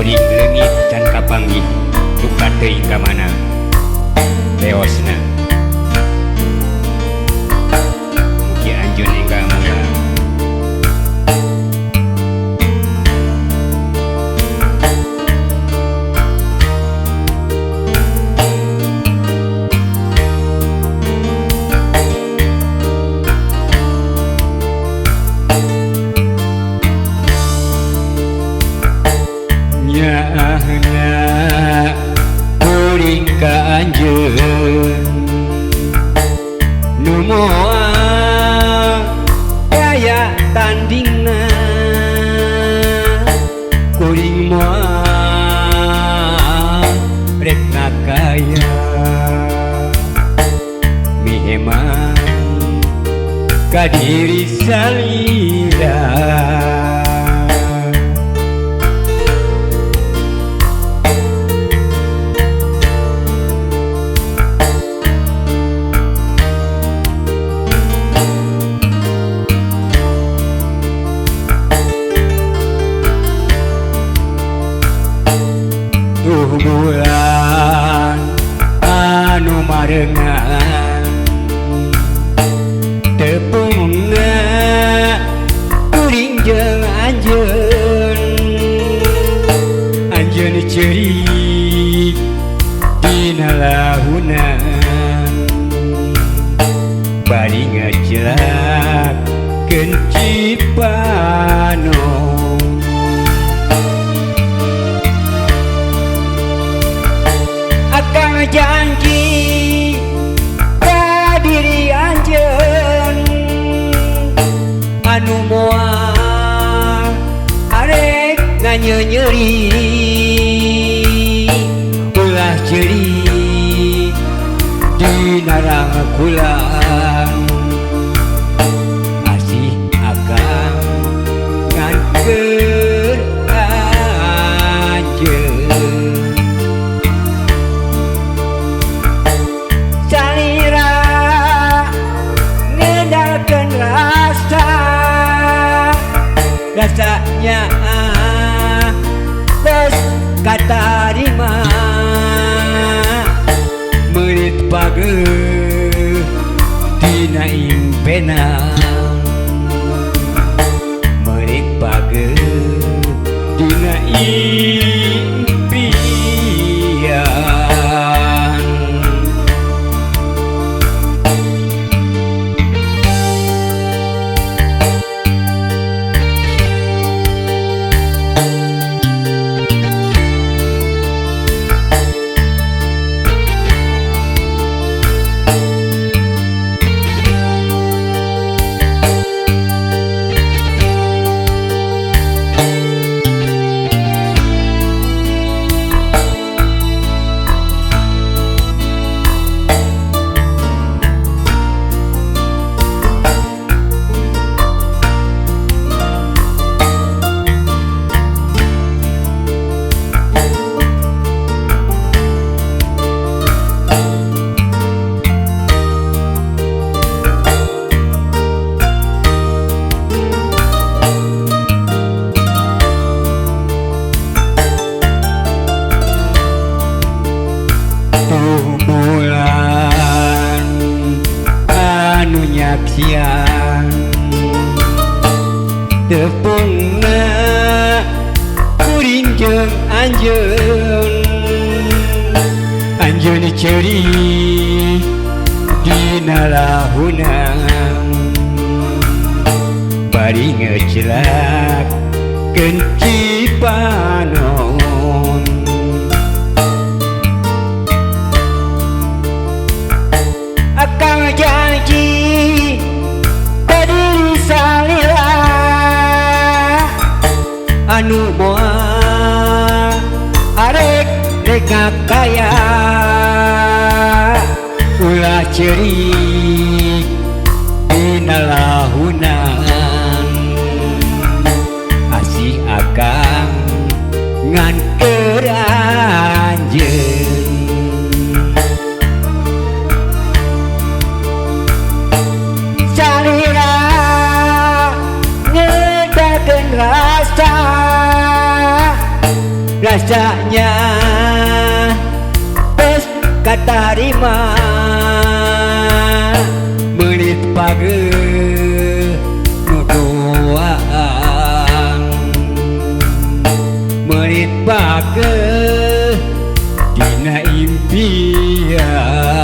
kuring leungit can kapanggih duka teuing ka mana leosna mugi anjeun enggal mula nyaahna kuring ka anjeun nu moal gaya tandingna kuring moal rek ngakaya mihemang ka diri salira bulan anu marengan tepungna kuring jeung anjeun ceurik dina lahunan bari ngajelak kencipano akang janji ka diri anjeun anu moal arek nganyeunyeri ulah ceurik dina rangkulan asih akang ngan keur anjeun rasanya bos katarima merit pageuh dina impenan merit pageuh dina impian bulan anu nyaksian tepungna kuring jeung anjeun ceurik dina lahunan bari ngejelak kencipanon akang janji ka diri salila anu moal arek rek ngakaya ulah ceurik dina lahunan asih akang ngan keur anjeun rasanya tos katarima menit page nuduaan menit page dina impian